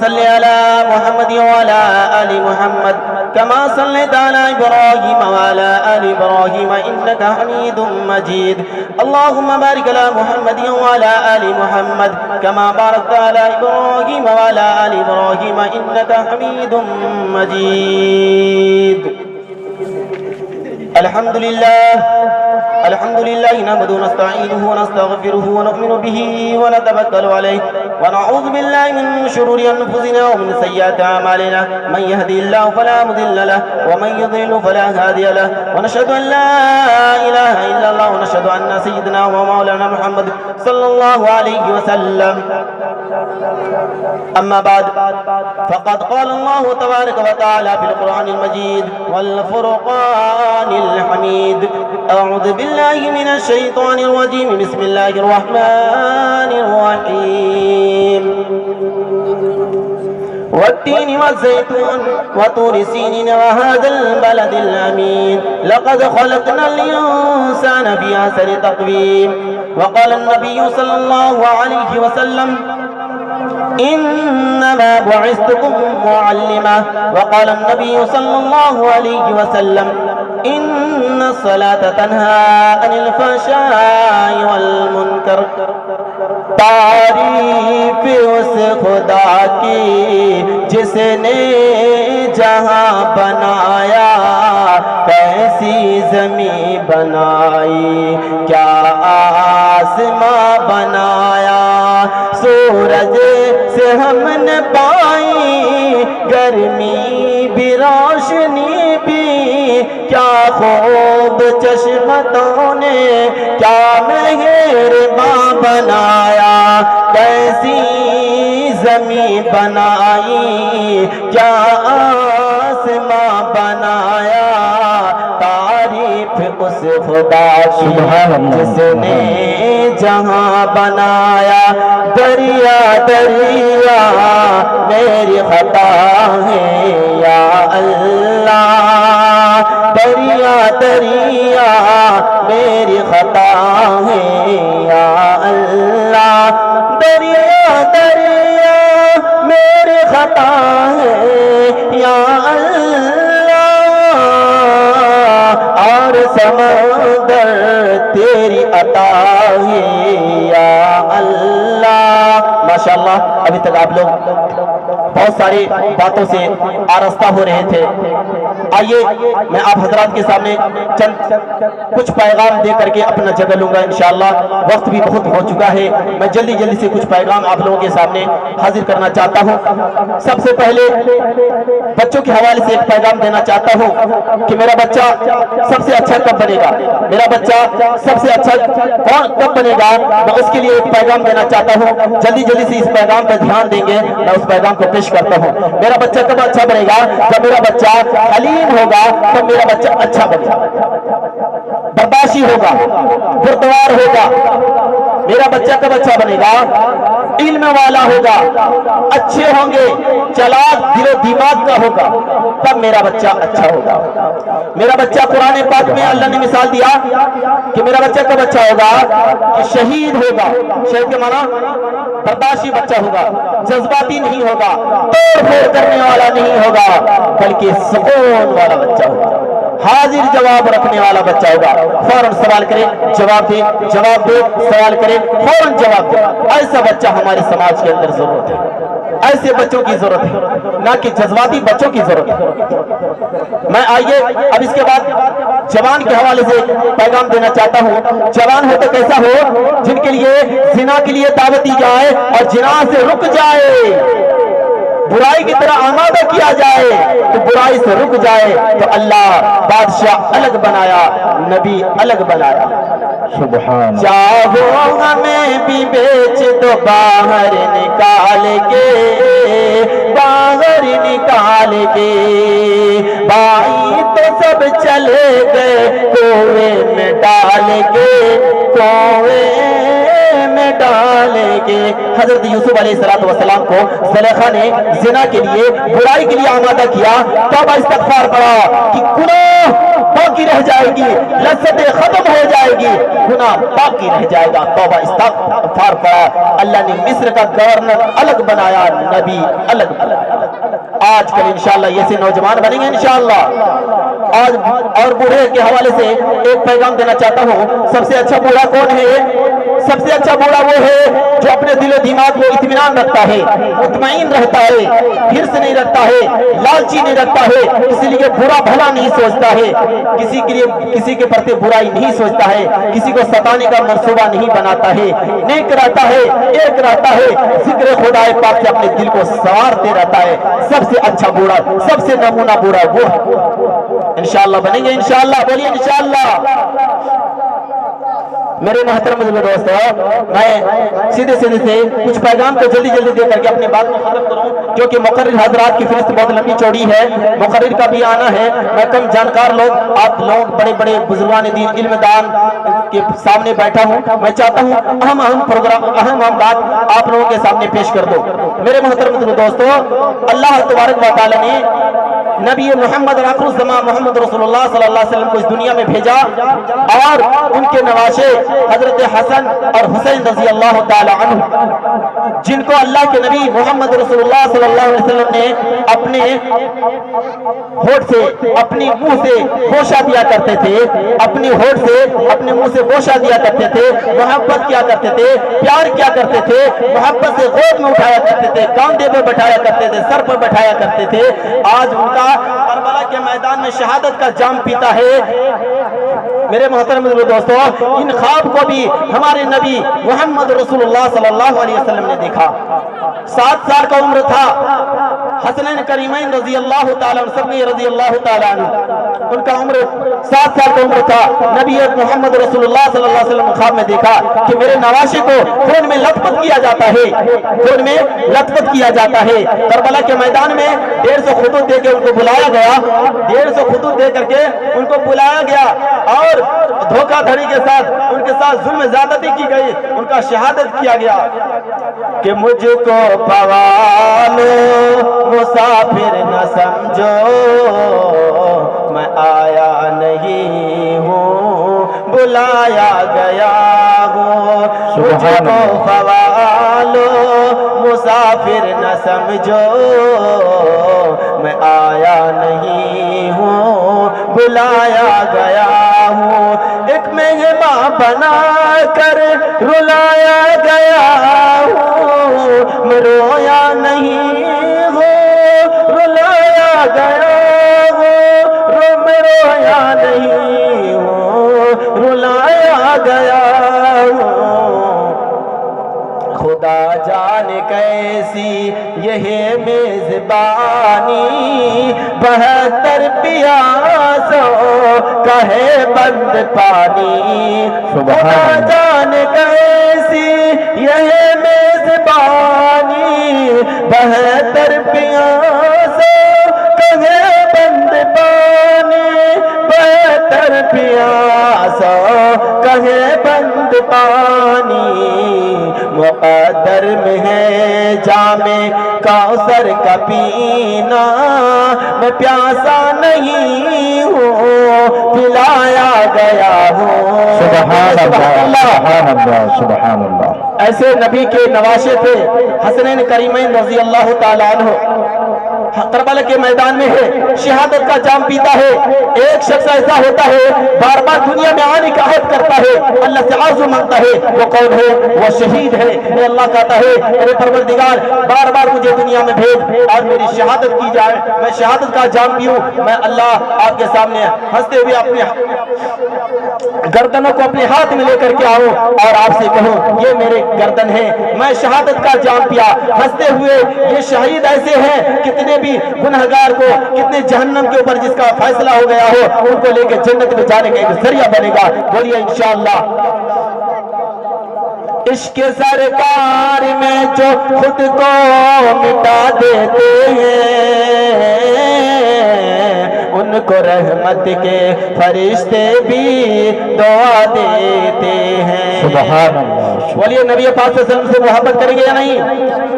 صل على محمد وعلى آل محمد كما صليت على إبراهيم وعلى آل إبراهيم إنك حميد مجيد. اللهم بارك على محمد وعلى آل محمد كما باركت على إبراهيم وعلى آل إبراهيم إنك حميد مجيد. الحمد لله نحمده ونستعينه ونستغفره ونؤمن به ونتوكل عليه ونعوذ بالله من شرور أنفسنا ومن سيئات أعمالنا. من يهدي الله فلا مضل له ومن يضلل فلا هادي له ونشهد أن لا إله إلا الله ونشهد أن سيدنا ومولانا محمد صلى الله عليه وسلم. أما بعد فقد قال الله تبارك وتعالى في القرآن المجيد والفرقان الحميد. أعوذ بالله من الشيطان الرجيم. بسم الله الرحمن الرحيم. والتين والزيتون وطور سينين وهذا البلد الأمين لقد خلقنا الإنسان في أحسن تقويم. وقال النبي صلى الله عليه وسلم إنما بعثتكم معلما. وقال النبي صلى الله عليه وسلم إن الصلاة تنهى عن الفحشاء والمنکر. تعریف اس خدا کی جس نے جہاں بنایا کیسی زمین بنائی کیا آسماں بنایا. سورج سے ہم نے پائی گرمی بھی روشنی بھی کیا خوب چشمتوں نے کیا مہرباں بنایا کیسی زمین بنائی کیا آسماں بنایا. تعریف اس خدا کی جس نے جہاں بنایا. دریا دریا میری خطا ہے یا اللہ. دریا دریا میری خطا ہے یا اللہ. دریا دریا میری خطا ہے یا اللہ. اور سمندر تیری عطا ہے یا اللہ. ماشاءاللہ ابھی تک آپ لوگ بہت ساری باتوں سے آراستہ ہو رہے تھے. آئیے میں آپ حضرات کے سامنے چند کچھ پیغام دے کر کے اپنا جگہ لوں گا انشاءاللہ. وقت بھی بہت ہو چکا ہے. میں جلدی جلدی سے کچھ پیغام آپ لوگوں کے سامنے حاضر کرنا چاہتا ہوں. سب سے پہلے بچوں کے حوالے سے ایک پیغام دینا چاہتا ہوں کہ میرا بچہ سب سے اچھا کب بنے گا. میرا بچہ سب سے اچھا کب بنے گا. میں اس کے لیے ایک پیغام دینا چاہتا ہوں. جلدی جلدی سے اس پیغام پر دھیان دیں گے. میں اس پیغام کو پیش کرتا ہوں. میرا بچہ کب اچھا بنے گا. جب میرا بچہ حلیم ہوگا تب میرا بچہ اچھا بنے گا. برداشی ہوگا بردوار ہوگا. میرا بچہ کب اچھا بنے گا. علم والا ہوگا اچھے ہوں گے چلاک دل و دماغ کا ہوگا تب میرا بچہ اچھا ہوگا. میرا بچہ قرآن پاک میں اللہ نے مثال دیا کہ میرا بچہ کب اچھا ہوگا کہ شہید ہوگا. شہید کے معنی برداشی بچہ ہوگا جذباتی نہیں ہوگا توڑ پھوڑ کرنے والا نہیں ہوگا بلکہ سکون والا بچہ ہوگا. حاضر جواب رکھنے والا بچہ ہوگا. فوراً سوال کرے جواب دے جواب دے سوال کرے فوراً جواب دے. ایسا بچہ ہمارے سماج کے اندر ضرورت ہے. ایسے بچوں کی ضرورت ہے نہ کہ جذباتی بچوں کی ضرورت ہے. میں آئیے اب اس کے بعد جوان کے حوالے سے پیغام دینا چاہتا ہوں. جوان ہو تو کیسا ہو جن کے لیے زنا کے لیے دعوت دی جائے اور زنا سے رک جائے. برائی کی طرح آمادہ کیا جائے تو برائی سے رک جائے. تو اللہ بادشاہ الگ بنایا نبی الگ بنایا. سبحان. چاہو ہمیں بھی بیچ دو باہر نکال کے باہر نکال کے. بھائی تو سب چلے گئے کنویں میں ڈال کے کنویں میں ڈال کے. حضرت یوسف علیہ السلام کو زلیخا نے زنا کے لیے برائی کے لیے آمادہ کیا. توبہ استغفار پڑھا کہ گناہ باقی رہ جائے گی، لذتیں ختم ہو جائے گی، گناہ باقی رہ جائے گا۔ توبہ استغفار پڑا، اللہ نے مصر کا گورنر الگ بنایا، نبی الگ بنایا۔ آج کل انشاءاللہ یہ سے نوجوان بنیں گے انشاءاللہ۔ آج اور بوڑھے کے حوالے سے ایک پیغام دینا چاہتا ہوں، سب سے اچھا بوڑھا کون ہے؟ سب سے اچھا بوڑھا وہ ہے جو اپنے دل و دماغ میں اطمینان رکھتا ہے، مطمئن رہتا ہے، حرص نہیں رکھتا ہے، لالچی نہیں رکھتا ہے، اسی لیے برا بھلا نہیں سوچتا ہے، کسی کے پرتے برائی نہیں سوچتا ہے، کسی کو ستانے کا منصوبہ نہیں بناتا ہے، نیک رہتا ہے، ایک رہتا ہے، ذکر خدا پاک سے اپنے دل کو سنوارتے رہتا ہے۔ سب سے اچھا بوڑھا، سب سے نمونہ بوڑھا وہ انشاءاللہ بنیں گے انشاءاللہ، بولیے انشاءاللہ۔ میرے محترم دوستو، میں سیدھے سے کچھ پیغام کو جلدی دے کر کے اپنی بات کو ختم کروں، کیونکہ مقرر حضرات کی فہرست بہت لمبی چوڑی ہے، مقرر کا بھی آنا ہے۔ میں کم جانکار لوگ، آپ لوگ بڑے بزرگان دین، علم دان کے سامنے بیٹھا ہوں، میں چاہتا ہوں اہم بات آپ لوگوں کے سامنے پیش کر دو۔ میرے محترم دوستو، اللہ تبارک و تعالی نے نبی محمد آخر الزمان محمد رسول اللہ صلی اللہ علیہ وسلم کو اس دنیا میں بھیجا، اور ان کے نواشے حضرت حسن اور حسین رضی اللہ تعالی عنہ، جن کو اللہ کے نبی محمد رسول اللہ صلی اللہ علیہ وسلم نے اپنے ہونٹ سے، اپنی منہ سے بوسہ دیا کرتے تھے، اپنی ہونٹ سے اپنے منہ سے بوسہ دیا کرتے تھے، محبت کیا کرتے تھے، پیار کیا کرتے تھے، محبت سے گود میں اٹھایا کرتے تھے، کاندھے پر بٹھایا کرتے تھے، سر پر بٹھایا کرتے تھے۔ آج ان کا کربلا کے میدان میں شہادت کا جام پیتا ہے۔ میرے محترم دوستو، ان خواب کو بھی ہمارے نبی محمد رسول اللہ صلی اللہ علیہ وسلم نے دیکھا۔ 7 سال کا عمر تھا، حسنین کریمین رضی اللہ تعالیٰ عنہ، سب رضی اللہ تعالیٰ عنہ، ان کا عمر 7 سال کا عمر تھا۔ نبی محمد رسول اللہ صلی اللہ علیہ وسلم خواب میں دیکھا کہ میرے نواشے کو خون میں لطپت کیا جاتا ہے، خون میں لطپت کیا جاتا ہے۔ کربلا کے میدان میں 150 خطوط دے کے ان کو بلایا گیا، 150 خطوط دے کر کے ان کو بلایا گیا، اور دھوکہ دھڑی کے ساتھ ان کے ساتھ ظلم زیادتی کی گئی، ان کا شہادت کیا گیا کہ مجھ کو پوالو مسافر نہ سمجھو، میں آیا نہیں ہوں بلایا گیا ہوں، مجھ کو پوالو مسافر نہ سمجھو، میں آیا نہیں ہوں بلایا گیا ہوں، ایک مہمان بنا کر رلایا گیا ہوں، میں رویا نہیں ہوں رلایا گیا ہوں، میں رویا نہیں ہوں رلایا گیا ہوں۔ خدا جان کیسی یہ میزبانی، 72 پیاسوں کا ہے بند پانی، خدا جان کیسی یہ میزبانی، 72 پیاسوں کا ہے بند پانی، 72 پیاسوں کا ہے بند پانی، مقدر میں ہے جام کوثر کا پینا، میں پیاسا نہیں ہوں پلایا گیا ہوں۔ سبحان اللہ، سبحان اللہ۔ ایسے نبی کے نواشے تھے حسنین کریمین رضی اللہ تعالیٰ عنہ، کربلا کے میدان میں ہے، شہادت کا جام پیتا ہے۔ ایک شخص ایسا ہوتا ہے بار بار دنیا میں آنے کا عہد کرتا ہے، اللہ سے عرض مانگتا ہے، وہ کون ہے؟ وہ شہید ہے۔ اللہ کہتا ہے میرے پروردگار بار بار مجھے دنیا میں بھیج اور میری شہادت کی جائے، میں شہادت کا جام پیوں، میں اللہ آپ کے سامنے ہنستے ہوئے اپنے گردنوں کو اپنے ہاتھ میں لے کر کے آؤں اور آپ سے کہوں یہ میرے گردن ہے، میں شہادت کا جام پیا۔ ہنستے ہوئے یہ شہید ایسے ہیں، کتنے بھی گنہگار کو، کتنے جہنم کے اوپر جس کا فیصلہ ہو گیا ہو، ان کو لے کے جنت میں جانے کا ایک ذریعہ بنے گا۔ بولیے انشاءاللہ۔ عشق سرکار میں جو خود کو مٹا دیتے ہیں، ان کو رحمت کے فرشتے بھی دعا دیتے ہیں۔ سبحان اللہ۔ بولیے نبی پاک صلی اللہ علیہ وسلم سے محبت کریں گے یا نہیں؟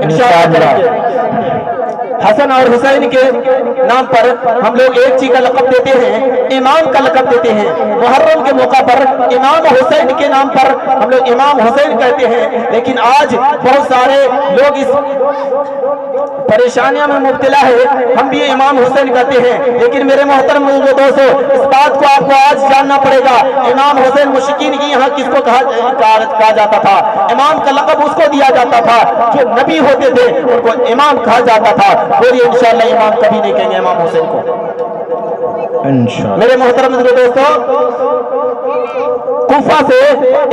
انشاءاللہ کریں گے۔ حسن اور حسین کے نام پر ہم لوگ ایک چیز کا لقب دیتے ہیں، امام کا لقب دیتے ہیں۔ محرم کے موقع پر امام حسین کے نام پر ہم لوگ امام حسین کہتے ہیں، لیکن آج بہت سارے لوگ اس پریشانیاں میں مبتلا ہے، ہم بھی امام حسین کہتے ہیں۔ لیکن میرے محترم دوستو، اس بات کو آپ کو آج جاننا پڑے گا، امام حسین مشرکین کی یہاں کس کو کہا جاتا تھا؟ امام کا لقب اس کو دیا جاتا تھا جو نبی ہوتے تھے، ان کو امام کہا جاتا تھا۔ بولیے انشاءاللہ امام کبھی نہیں کہیں گے امام حسین کو انشاءاللہ۔ میرے محترم دوستو، کوفہ سے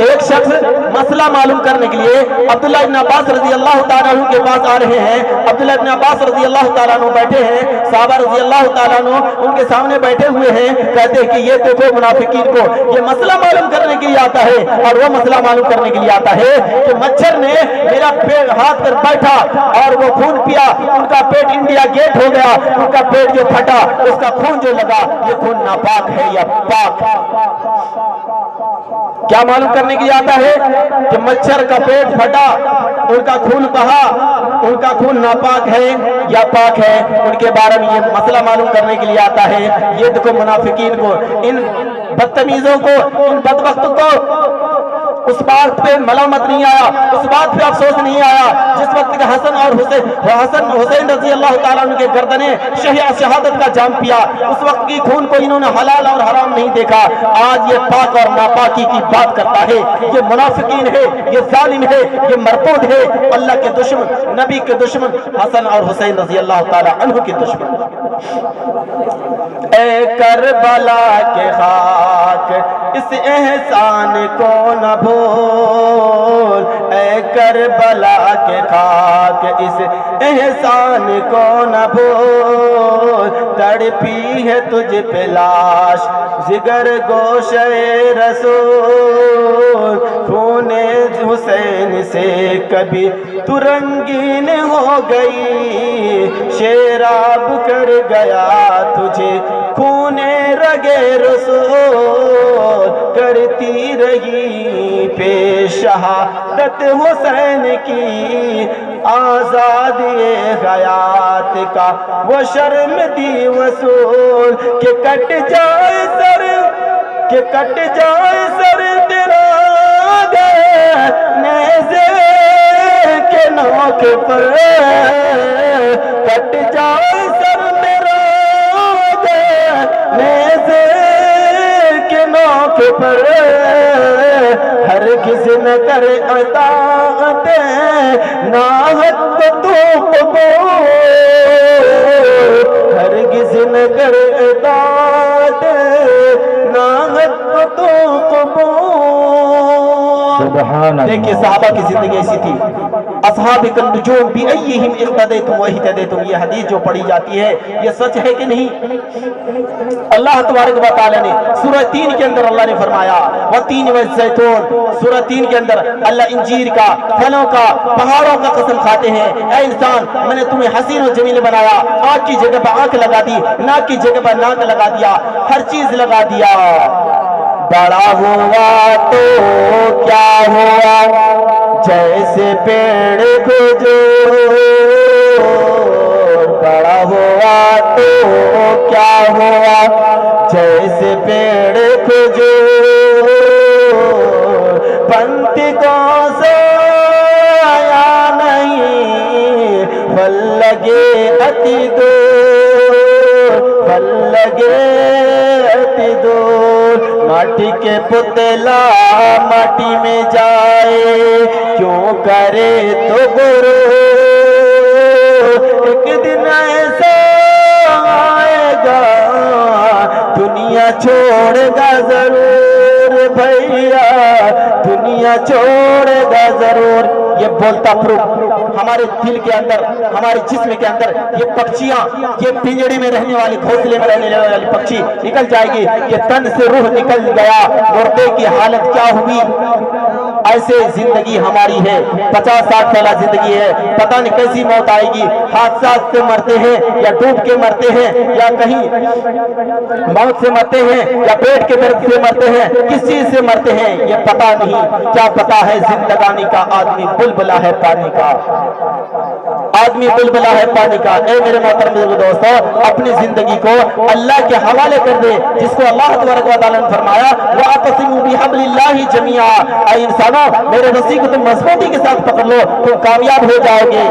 ایک شخص مسئلہ معلوم کرنے کے لیے عبداللہ ابن عباس رضی اللہ تعالیٰ عنہ کے پاس آ رہے ہیں۔ عبداللہ ابن عباس رضی اللہ تعالیٰ عنہ بیٹھے ہیں، صحابہ رضی اللہ تعالیٰ عنہ ان کے سامنے بیٹھے ہوئے ہیں، کہتے ہیں کہ یہ دیکھو منافقین کو یہ مسئلہ معلوم کرنے کے لیے آتا ہے، اور وہ مسئلہ معلوم کرنے کے لیے آتا ہے کہ مچھر نے میرا پیٹ ہاتھ پر بیٹھا اور وہ خون پیا، ان کا پیٹ انڈیا گیٹ ہو گیا، ان کا پیٹ جو پھٹا اس کا خون جو لگا یہ خون ناپاک ہے یا پاک؟ کیا معلوم کرنے کے لیے آتا ہے کہ مچھر کا پیٹ پھٹا، ان کا خون بہا، ان کا خون ناپاک ہے یا پاک ہے؟ ان کے بارے میں یہ مسئلہ معلوم کرنے کے لیے آتا ہے۔ یہ دیکھو منافقین کو، ان بدتمیزوں کو، ان بدبختوں کو اس بات پہ ملامت نہیں آیا، اس بات پہ افسوس نہیں آیا جس وقت کہ حسن حسین رضی اللہ تعالیٰ عنہ کے گردنیں شہادت کا جام پیا، اس وقت کی خون کو انہوں نے حلال اور حرام نہیں دیکھا۔ آج یہ پاک اور ناپاکی کی بات کرتا ہے، یہ منافقین ہے، یہ ظالم ہے، یہ مربوط ہے، اللہ کے دشمن، نبی کے دشمن، حسن اور حسین رضی اللہ تعالیٰ عنہ کے دشمن۔ اے کربلا کے خاک اس احسان کو نہ بھول، اے کربلا کے خاک اس احسان کو نہ بھول، تڑپی ہے تجھ پہ لاش جگر گوشے رسول، خون حسین سے کبھی تو رنگین ہو گئی، شیراب کر گیا تجھے خون رگے رسول، کرتی رہی پیش شہادت حسین کی، آزادی حیات کا وہ شرم دی وصول، کہ کٹ جائے سر تیرا نیزے کے نوک پر، کٹ جائے سر میرا نیزے کے نوک پر، ہرگز نہ کر اطاعت ناحق تو قبول، ہرگز نہ کر اطاعت ناحق تو قبول۔ دیکھیے صحابہ کی زندگی ایسی تھی، اصحاب النجوم بِأَيِّهِمْ اقتدیتم وَاهْتَدَیتم، یہ حدیث جو پڑھی جاتی ہے یہ سچ ہے کہ نہیں؟ اللہ تبارک و تعالی نے سورہ 3 کے اندر اللہ نے فرمایا وَالتِّينِ وَالزَّيْتُونِ، سورہ 3 کے اندر اللہ انجیر کا، پھلوں کا، پہاڑوں کا قسم کھاتے ہیں۔ اے انسان، میں نے تمہیں حسین و جمیل بنایا، آنکھ کی جگہ پر آنکھ لگا دی، ناک کی جگہ پر ناک لگا دیا، ہر چیز لگا دیا۔ بڑا ہوا تو کیا ہوا جیسے پیڑ کھجور، بڑا ہوا تو کیا ہوا جیسے پیڑ کھجور، پنت کو سایہ نہیں، پھل لگے اتی دور، پھل لگے اتی دور، ماٹی کے پتلا ماٹی میں جائے کیوں کرے تو غرور، ایک دن ایسا آئے گا دنیا چھوڑے گا ضرور بھیا، دنیا چھوڑے گا ضرور۔ یہ بولتا پروف ہمارے دل کے اندر، ہمارے جسم کے اندر یہ پکچیاں، یہ پنجڑی میں رہنے والی، گھونسلے میں رہنے والی پکچی نکل جائے گی کہ تن سے روح نکل گیا، مردے کی حالت کیا ہوئی۔ ایسے زندگی ہماری ہے، 50-60 سالہ زندگی ہے، پتہ نہیں کیسی موت آئے گی، حادثات سے مرتے ہیں یا ڈوب کے مرتے ہیں یا کہیں موت سے مرتے ہیں یا پیٹ کے درد سے مرتے ہیں، کس چیز سے مرتے ہیں یہ پتہ نہیں۔ کیا پتہ ہے زندگانی کا آدمی بلبلا ہے پانی کا۔ آدمی بلبلا ہے پانی کا۔ اے میرے محترم دوستو، اپنی زندگی کو اللہ کے حوالے کر دے، جس کو اللہ تبارک و تعالیٰ نے فرمایا وَاعْتَصِمُوا بِحَبْلِ اللَّهِ جَمِيعًا۔ اے انسانوں، میرے رسی کو تم مضبوطی کے ساتھ پکڑ لو، تم کامیاب ہو جاؤ گے۔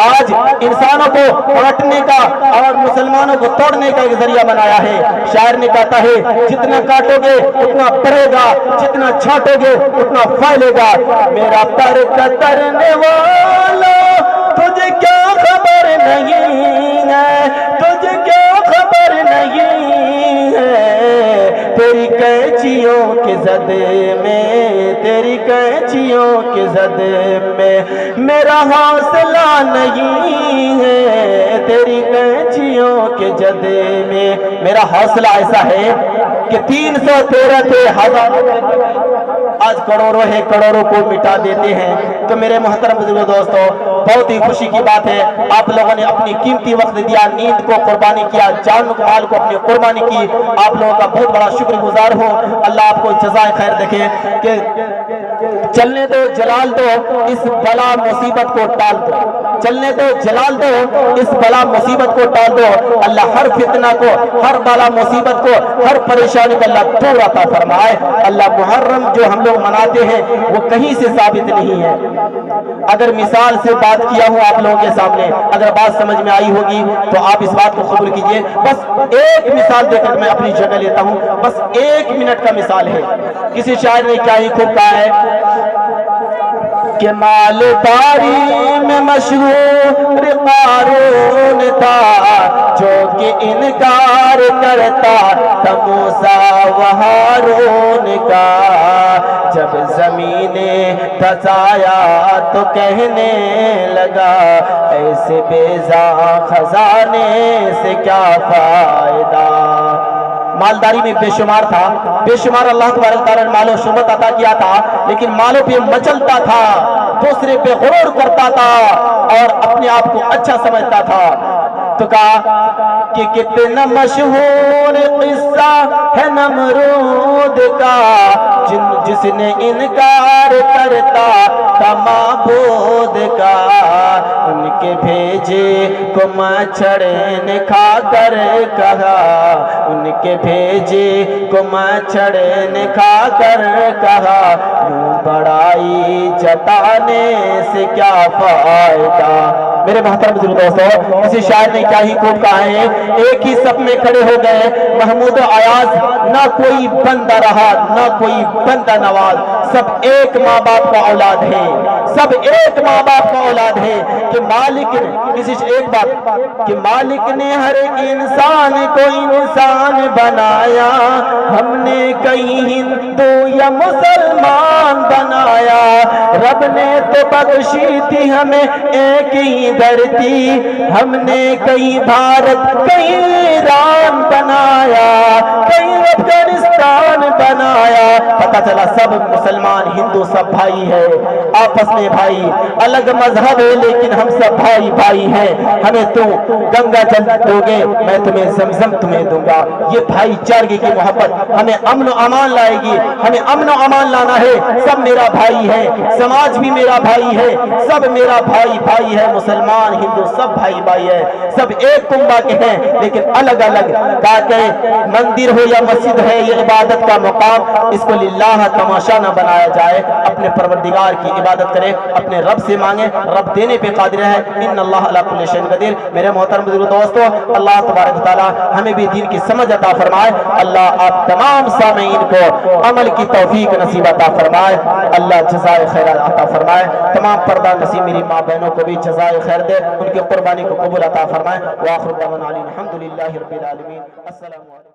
آج انسانوں کو بانٹنے کا اور مسلمانوں کو توڑنے کا ایک ذریعہ بنایا ہے۔ شاعر نے کہتا ہے جتنا کاٹو گے اتنا بڑھے گا، جتنا چھانٹو گے اتنا پھیلے گا۔ میرا پر کترنے والوں تجھے کیا خبر نہیں ہے، تجھے کیا خبر نہیں ہے، تیری قینچیوں کے زدے میں، تیری قینچیوں کے زدے میں میرا حوصلہ نہیں ہے، تیری قینچیوں کے زدے میں میرا حوصلہ ایسا ہے کہ 313 تھے، آج کروڑوں ہے، کروڑوں کو مٹا دیتے ہیں۔ تو میرے محترم بزرگوں دوستو، بہت ہی خوشی کی بات ہے، آپ لوگوں نے اپنی قیمتی وقت دیا، نیند کو قربانی کیا، جان مال کو اپنی قربانی کی، آپ لوگوں کا بہت بڑا شکر گزار ہوں۔ اللہ آپ کو جزائے خیر دیکھے کہ چلنے دو جلال دو اس بلا مصیبت کو ٹال دو، چلنے دو جلال دو اس بلا مصیبت کو ٹال دو۔ اللہ ہر فتنہ کو، ہر بلا مصیبت کو، ہر پریشانی کو اللہ دور عطا فرمائے۔ اللہ محرم جو ہم لوگ مناتے ہیں وہ کہیں سے ثابت نہیں ہے۔ اگر مثال سے بات کیا ہوں آپ لوگوں کے سامنے، اگر بات سمجھ میں آئی ہوگی تو آپ اس بات کو قبول کیجئے۔ بس ایک مثال دے کر میں اپنی جگہ لیتا ہوں، بس 1 منٹ کا مثال ہے۔ کسی شاعر نے کیا ہی خوب کہا ہے کہ مالداری میں مشہور قارون تھا، جو کہ انکار کرتا تھا موسیٰ و ہارون کا، جب زمینیں دھسایا تو کہنے لگا ایسے بیزاں خزانے سے کیا فائدہ۔ مالداری میں بے شمار تھا، بے شمار اللہ تبارک تعالیٰ نے مال و شہرت عطا کیا تھا، لیکن مالوں پہ مچلتا تھا، دوسرے پہ غرور کرتا تھا اور اپنے آپ کو اچھا سمجھتا تھا۔ تو کہا کہ کتنا مشہور قصہ ہے نمرود کا، جس نے انکار کرتا تھا معبود کا، ان کے بھیجے کو مچھڑے نے کھا کر کہا، ان کے بھیجے کو مچھڑے نے کھا کر کہا، یوں بڑائی جتانے سے کیا فائدہ۔ میرے محترم بزرگ دوستو، کسی شاعر نے کیا ہی خوب کہا ہے، ایک ہی صف میں کھڑے ہو گئے محمود و ایاز، نہ کوئی بندہ رہا نہ کوئی بندہ نواز، سب ایک ماں باپ کا اولاد ہے، سب ایک ماں باپ کا اولاد ہے۔ کہ مالک نے کسی ایک بات کہ مالک نے ہر ایک انسان کو انسان بنایا، ہم نے کہیں ہندو یا مسلمان بنایا، رب نے تو بخشی تھی ہمیں ایک ہی دھرتی، ہم نے کہیں بھارت کہیں ایران بنایا، کہیں افغانستان بنایا، پتہ چلا سب مسلمان ہندو سب بھائی ہے، آپس میں بھائی، الگ مذہب ہے لیکن ہم سب بھائی بھائی ہیں۔ ہمیں تو گنگا جل دو گے میں تمہیں زمزم تمہیں دوں گا۔ یہ بھائی چارگی کی محبت ہمیں امن و امان لائے گی، ہمیں امن و امان لانا ہے۔ سب میرا بھائی ہے، سماج بھی میرا بھائی ہے، سب میرا بھائی بھائی ہے، مسلمان ہندو سب بھائی بھائی ہے، سب ایک کنبہ کے ہیں لیکن الگ الگ۔ تاکہ مندر ہو یا مسجد ہے، یہ عبادت کا مقام، اس کو للہ تماشا نہ بنایا جائے، اپنے پروردگار کی عبادت کرے، اپنے رب سے مانگے، رب دینے پہ قادر ہے، ان اللہ علی کل شیء قدیر۔ میرے محترم بزرگ دوستو، اللہ تبارک تعالی ہمیں بھی دین کی سمجھ عطا فرمائے، اللہ آپ تمام سامعین کو عمل کی توفیق نصیب عطا فرمائے، اللہ جزائے خیر عطا فرمائے، تمام پردہ نصیب میری ماں بہنوں کو بھی جزائے خیر دے، ان کی قربانی کو قبول عطا فرمائے۔ وآخر دعوانا الحمدللہ رب العالمین۔ السلام علیکم۔